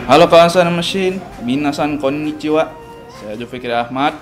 Halo kawan Sana Mesin, minasan konnichiwa. Saya Zulfikri Ahmad.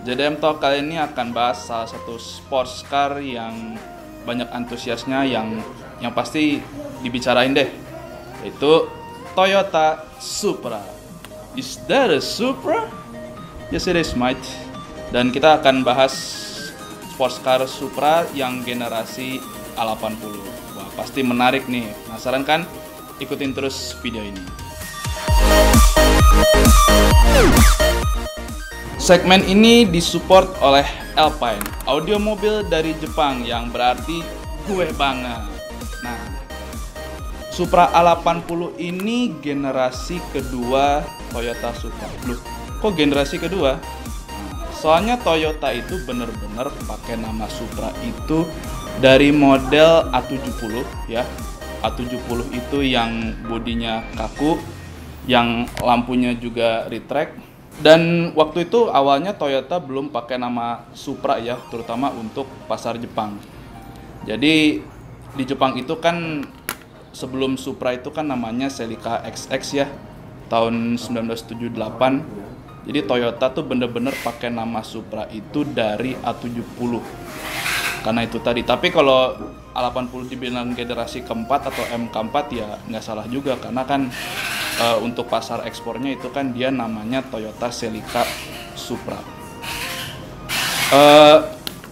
JDM Talk kali ini akan bahas salah satu sports car yang banyak antusiasnya yang pasti dibicarain deh, yaitu Toyota Supra. Is that a Supra? Yes it is, mate. Dan kita akan bahas sports car Supra yang generasi A80. Wah, pasti menarik nih. Penasaran kan? Ikutin terus video ini. Segmen ini disupport oleh Alpine, audio mobil dari Jepang yang berarti gue banget. Nah, Supra A80 ini generasi kedua Toyota Supra. Loh, kok generasi kedua? Soalnya Toyota itu bener-bener pakai nama Supra itu dari model A70 ya. A70 itu yang bodinya kaku, yang lampunya juga retract. Dan waktu itu awalnya Toyota belum pakai nama Supra ya, terutama untuk pasar Jepang. Jadi di Jepang itu kan sebelum Supra itu kan namanya Celica XX ya, tahun 1978. Jadi Toyota tuh bener-bener pakai nama Supra itu dari A70. Karena itu tadi. Tapi kalau A80 dibilang generasi keempat atau M keempat ya nggak salah juga, karena kan untuk pasar ekspornya itu kan dia namanya Toyota Celica Supra.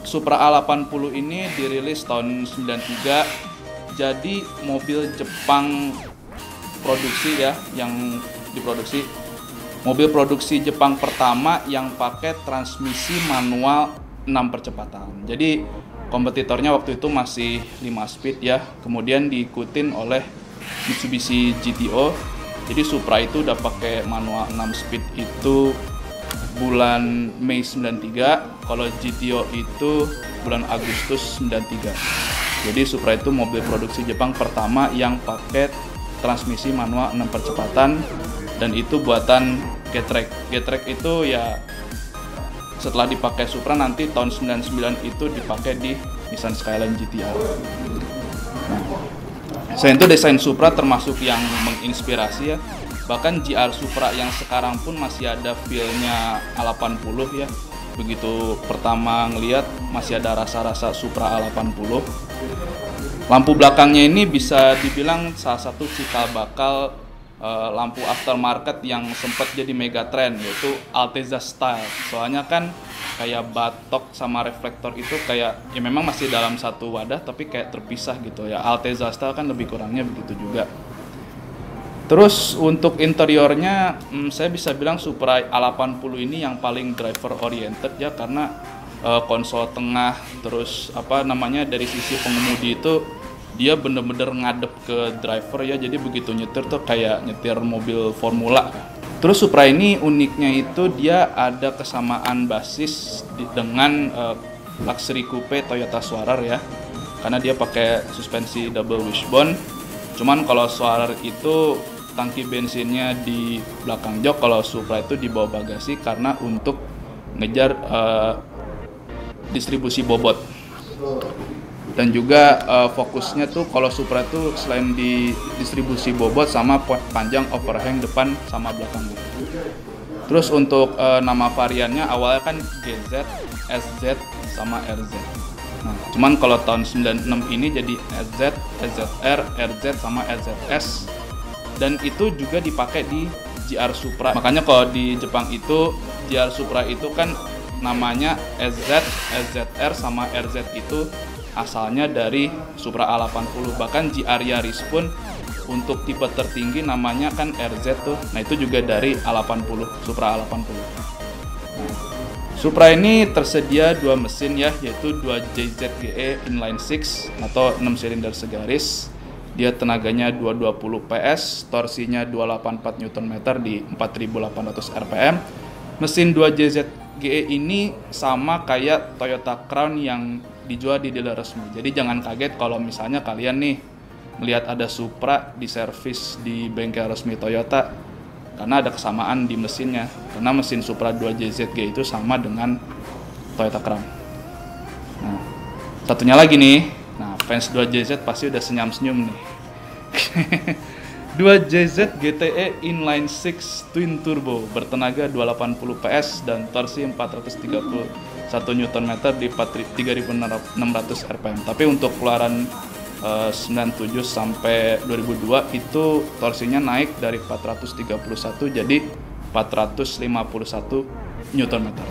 Supra A80 ini dirilis tahun 93, jadi mobil Jepang produksi ya, yang diproduksi mobil produksi Jepang pertama yang pakai transmisi manual 6 percepatan. Jadi kompetitornya waktu itu masih 5 speed ya, kemudian diikutin oleh Mitsubishi GTO. Jadi Supra itu udah pakai manual 6 speed itu bulan Mei 93, kalau GTO itu bulan Agustus 93. Jadi Supra itu mobil produksi Jepang pertama yang pakai transmisi manual 6 percepatan, dan itu buatan Getrag. Getrag itu ya setelah dipakai Supra nanti tahun 99 itu dipakai di Nissan Skyline GTR. Selain itu desain Supra termasuk yang menginspirasi ya. Bahkan GR Supra yang sekarang pun masih ada feel-nya A80 ya. Begitu pertama ngelihat masih ada rasa-rasa Supra A80. Lampu belakangnya ini bisa dibilang salah satu cikal bakal lampu aftermarket yang sempat jadi mega trend, yaitu Altezza style. Soalnya kan kayak batok sama reflektor itu kayak ya memang masih dalam satu wadah tapi kayak terpisah gitu ya. Altezza style kan lebih kurangnya begitu juga. Terus untuk interiornya saya bisa bilang Supra A80 ini yang paling driver oriented ya, karena konsol tengah, terus dari sisi pengemudi itu dia bener-bener ngadep ke driver ya, jadi begitu nyetir tuh kayak nyetir mobil formula. Terus Supra ini uniknya itu dia ada kesamaan basis dengan luxury coupe Toyota Swarer ya, karena dia pakai suspensi double wishbone. Cuman kalau Swarer itu tangki bensinnya di belakang jok, kalau Supra itu di bawah bagasi karena untuk ngejar distribusi bobot. Dan juga fokusnya tuh kalau Supra tuh selain di distribusi bobot sama panjang overhang depan sama belakang. Terus untuk nama variannya awalnya kan GZ, SZ sama RZ. Nah, cuman kalau tahun 96 ini jadi SZ, SZR, RZ sama RZS. Dan itu juga dipakai di GR Supra. Makanya kalau di Jepang itu GR Supra itu kan namanya SZ, SZR sama RZ itu asalnya dari Supra A80. Bahkan GR Yaris pun untuk tipe tertinggi namanya kan RZ tuh. Nah itu juga dari A80, Supra A80. Nah, Supra ini tersedia dua mesin ya, yaitu 2 JZGE inline 6 atau 6 silinder segaris. Dia tenaganya 220 PS, torsinya 284 Nm di 4800 rpm. Mesin 2 JZGE ini sama kayak Toyota Crown yang dijual di dealer resmi. Jadi jangan kaget kalau misalnya kalian nih melihat ada Supra di servis di bengkel resmi Toyota, karena ada kesamaan di mesinnya. Karena mesin Supra 2 JZG itu sama dengan Toyota Crown. Nah, satunya lagi nih. Nah, fans 2JZ pasti udah senyum-senyum nih. 2JZ GTE Inline 6 Twin Turbo bertenaga 280 PS dan torsi 431 Nm di 3600 RPM. Tapi untuk keluaran 97 sampai 2002 itu torsinya naik dari 431 jadi 451 Nm. Nah,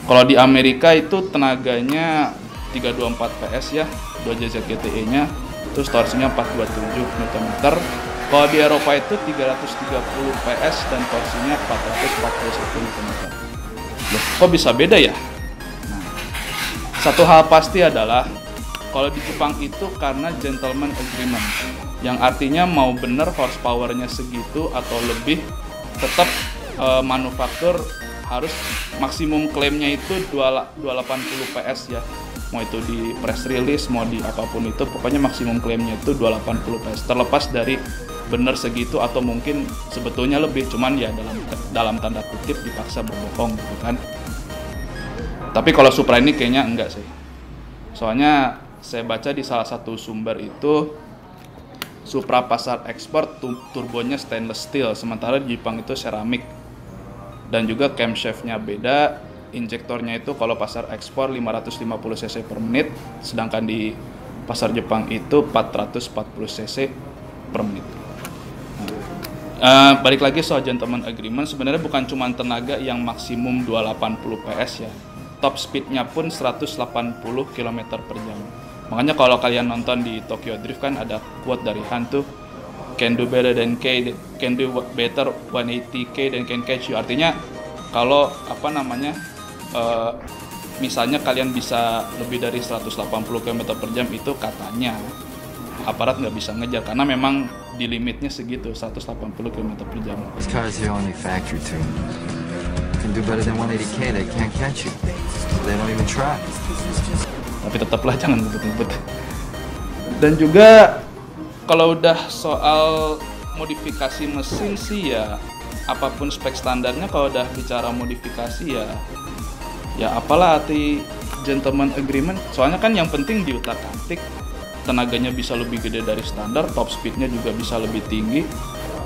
kalau di Amerika itu tenaganya 324 PS ya, 2JZ GTE-nya, terus torsinya 427 Nm. Kalau di Eropa itu 330 PS dan torsinya 441 Nm. Loh, kok bisa beda ya? Nah, satu hal pasti adalah kalau di Jepang itu karena gentleman agreement, yang artinya mau bener horsepower-nya segitu atau lebih, tetap manufaktur harus maksimum klaimnya itu 280 PS ya. Mau itu di press release, mau di apapun itu, pokoknya maksimum klaimnya itu 280 PS. Terlepas dari bener segitu atau mungkin sebetulnya lebih, cuman ya dalam tanda kutip dipaksa berbohong gitu kan. Tapi kalau Supra ini kayaknya enggak sih. Soalnya saya baca di salah satu sumber itu Supra pasar ekspor turbonya stainless steel, sementara di Jepang itu seramik. Dan juga camshaftnya beda, injektornya itu kalau pasar ekspor 550 cc per menit, sedangkan di pasar Jepang itu 440 cc per menit. Balik lagi soal gentleman agreement, sebenarnya bukan cuma tenaga yang maksimum 280 PS ya, top speednya pun 180 km per jam. Makanya kalau kalian nonton di Tokyo Drift kan ada quote dari Han tuh, can do better than K, can do better 180K than can catch you. Artinya kalau misalnya kalian bisa lebih dari 180 km per jam itu katanya aparat nggak bisa ngejar karena memang di limitnya segitu 180 km per jam. This car is the only factory too. Can do better than 180K, they can't catch you. They don't even try. Tapi tetaplah jangan ngebut-ngebut. Dan juga kalau udah soal modifikasi mesin sih ya apapun spek standarnya, kalau udah bicara modifikasi ya apalah arti gentleman agreement. Soalnya kan yang penting diutak-atik, tenaganya bisa lebih gede dari standar, top speednya juga bisa lebih tinggi,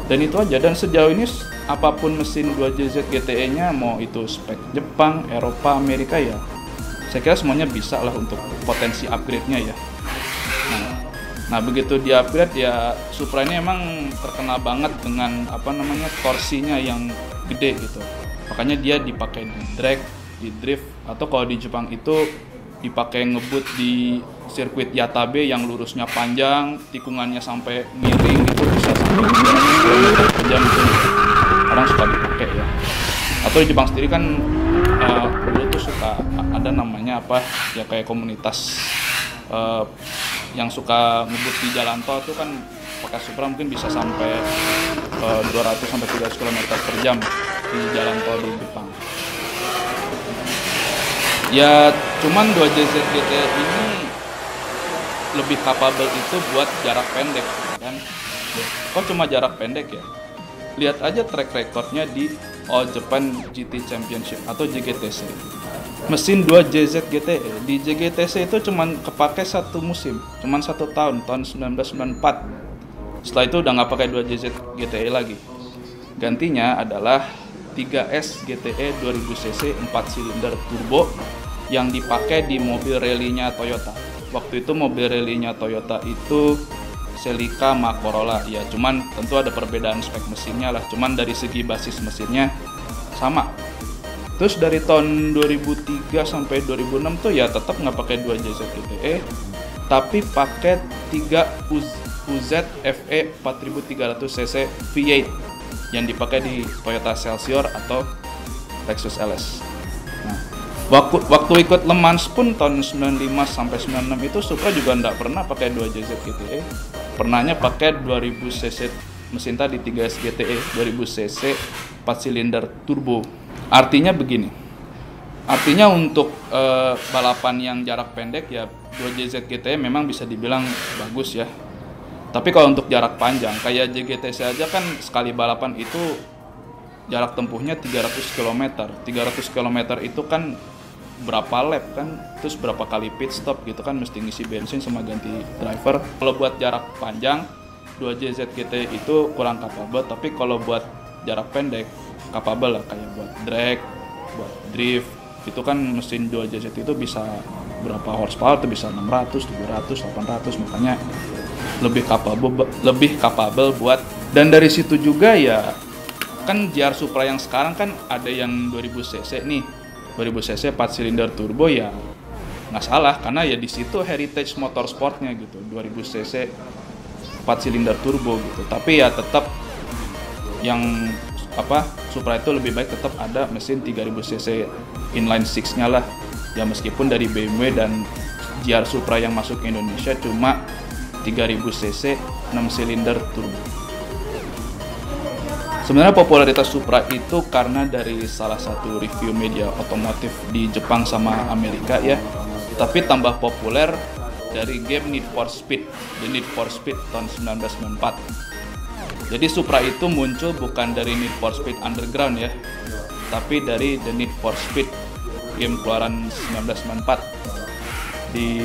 dan itu aja. Dan sejauh ini apapun mesin 2JZ GTE-nya, mau itu spek Jepang, Eropa, Amerika ya saya kira semuanya bisa lah untuk potensi upgrade-nya ya. Nah begitu di upgrade ya Supra ini emang terkenal banget dengan torsinya yang gede gitu. Makanya dia dipakai di drag, di drift, atau kalau di Jepang itu dipakai ngebut di sirkuit Yatabe yang lurusnya panjang, tikungannya sampai miring gitu, bisa sampai 200 km per jam gitu. Orang suka dipakai ya. Atau di Jepang sendiri kan dulu tuh suka ada namanya kayak komunitas yang suka ngebut di jalan tol tuh kan pakai Supra mungkin bisa sampai 200 sampai 300 km per jam di jalan tol di Jepang. Ya cuman 2JZ GTE ini lebih capable itu buat jarak pendek kan. Kok cuma jarak pendek ya? Lihat aja track recordnya di All Japan GT Championship atau JGTC. Mesin 2JZ GTE di JGTC itu cuman kepake satu musim, cuman 1 tahun 1994. Setelah itu udah nggak pakai 2JZ GTE lagi. Gantinya adalah 3S GTE 2000cc 4 silinder turbo yang dipakai di mobil rally-nya Toyota. Waktu itu mobil rally-nya Toyota itu Celica sama Corolla ya, cuman tentu ada perbedaan spek mesinnya lah, cuman dari segi basis mesinnya sama. Terus dari tahun 2003 sampai 2006 tuh ya tetap nggak pakai 2JZ GTE, tapi pakai 3 UZ FE 4300cc V8 yang dipakai di Toyota Celsior atau Lexus LS. Nah, waktu ikut Le Mans pun tahun 95 sampai 96 itu Supra juga nggak pernah pakai 2JZ GTE. Pernahnya pakai 2000cc mesin tadi 3S GTE 2000cc 4 silinder turbo. Artinya begini. Artinya untuk balapan yang jarak pendek ya 2JZ GTE memang bisa dibilang bagus ya. Tapi kalau untuk jarak panjang kayak JGTC aja kan sekali balapan itu jarak tempuhnya 300 km. 300 km itu kan berapa lap kan, terus berapa kali pit stop gitu kan, mesti ngisi bensin sama ganti driver. Kalau buat jarak panjang 2JZ GT itu kurang capable, tapi kalau buat jarak pendek capable lah, kayak buat drag, buat drift, itu kan mesin 2JZ itu bisa berapa horsepower tuh, bisa 600, 700, 800, makanya lebih capable buat. Dan dari situ juga ya kan GR Supra yang sekarang kan ada yang 2000 cc nih, 2000 cc 4 silinder turbo, ya nggak salah karena ya di situ heritage motorsportnya gitu, 2000 cc 4 silinder turbo gitu. Tapi ya tetap yang Supra itu lebih baik tetap ada mesin 3000 cc inline 6-nya lah. Ya meskipun dari BMW dan GR Supra yang masuk ke Indonesia cuma 3000 cc 6 silinder turbo. Sebenarnya popularitas Supra itu karena dari salah satu review media otomotif di Jepang sama Amerika ya. Tapi tambah populer dari game Need for Speed, The Need for Speed tahun 1994. Jadi Supra itu muncul bukan dari Need for Speed Underground ya, tapi dari The Need for Speed, game keluaran 1994. Di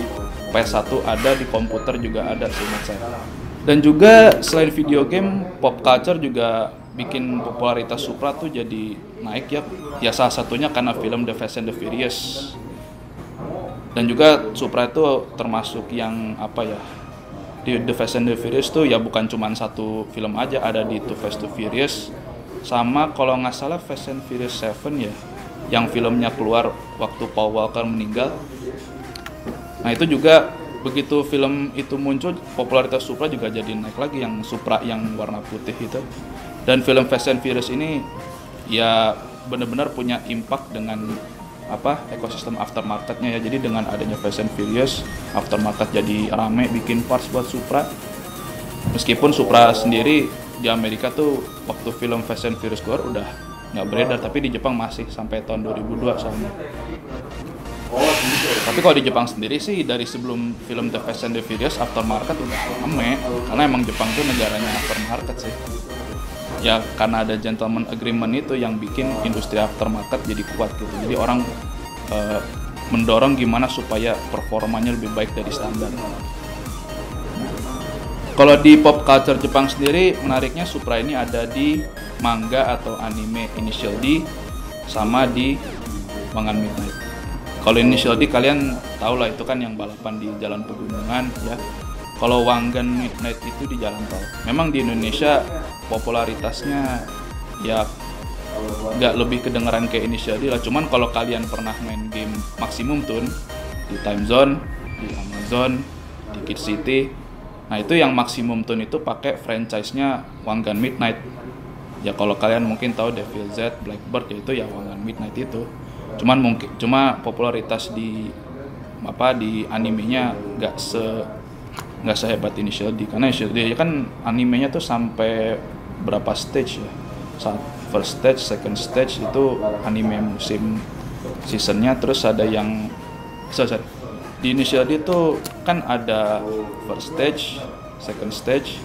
PS1 ada, di komputer juga ada seingat saya. Dan juga selain video game, pop culture juga bikin popularitas Supra tuh jadi naik ya. Ya salah satunya karena film The Fast and the Furious. Dan juga Supra itu termasuk yang di The Fast and the Furious tuh ya bukan cuma satu film aja, ada di Too Fast Too Furious sama kalau nggak salah Fast and Furious 7 ya, yang filmnya keluar waktu Paul Walker meninggal. Nah itu juga begitu film itu muncul, popularitas Supra juga jadi naik lagi, yang Supra yang warna putih itu. Dan film Fast and Furious ini ya benar-benar punya impact dengan ekosistem aftermarketnya ya. Jadi dengan adanya Fast and Furious, aftermarket jadi rame bikin parts buat Supra. Meskipun Supra sendiri di Amerika tuh waktu film Fast and Furious keluar udah nggak beredar, tapi di Jepang masih sampai tahun 2002 soalnya. Tapi kalau di Jepang sendiri sih dari sebelum film The Fast and the Furious aftermarket udah rame, karena emang Jepang tuh negaranya aftermarket sih. Ya karena ada gentleman agreement itu yang bikin industri aftermarket jadi kuat gitu. Jadi orang mendorong gimana supaya performanya lebih baik dari standar. Kalau di pop culture Jepang sendiri, menariknya Supra ini ada di manga atau anime Initial D sama di Wangan Midnight. Kalau Initial D kalian tahu lah, itu kan yang balapan di jalan pegunungan ya. Kalau Wangan Midnight itu di jalan tol. Memang di Indonesia popularitasnya ya nggak lebih kedengeran kayak Initial D lah. Cuman kalau kalian pernah main game Maximum Tune di Time Zone, di Amazon, di Kid City, nah itu yang Maximum Tune itu pakai franchise-nya Wangan Midnight. Ya kalau kalian mungkin tahu Devil Z, Blackbird, ya itu ya Wangan Midnight itu. Cuma popularitas di animenya nggak sehebat Initial D, karena Initial D kan animenya tuh sampai berapa stage ya, first stage, second stage itu anime musim seasonnya, terus ada yang di Initial D tuh kan ada first stage, second stage,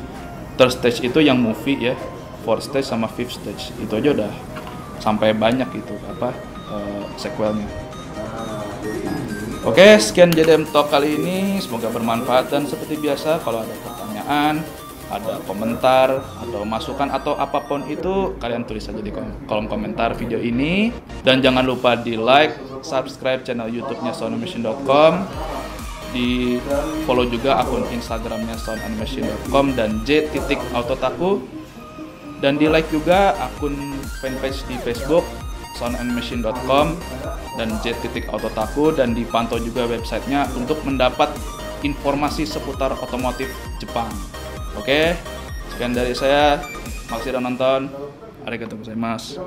third stage itu yang movie ya, fourth stage sama fifth stage, itu aja udah sampai banyak itu sequelnya. Oke, sekian JDM Talk kali ini, semoga bermanfaat, dan seperti biasa kalau ada pertanyaan, ada komentar, atau masukan, atau apapun itu, kalian tulis saja di kolom komentar video ini. Dan jangan lupa di like, subscribe channel YouTube-nya soundanimation.com, di follow juga akun Instagram-nya soundanimation.com dan j.autotaku, dan di like juga akun fanpage di Facebook soundanimation.com dan j.autotaku, dan dipantau juga websitenya untuk mendapat informasi seputar otomotif Jepang. Oke, sekian dari saya, makasih sudah nonton, arigatou gozaimasu.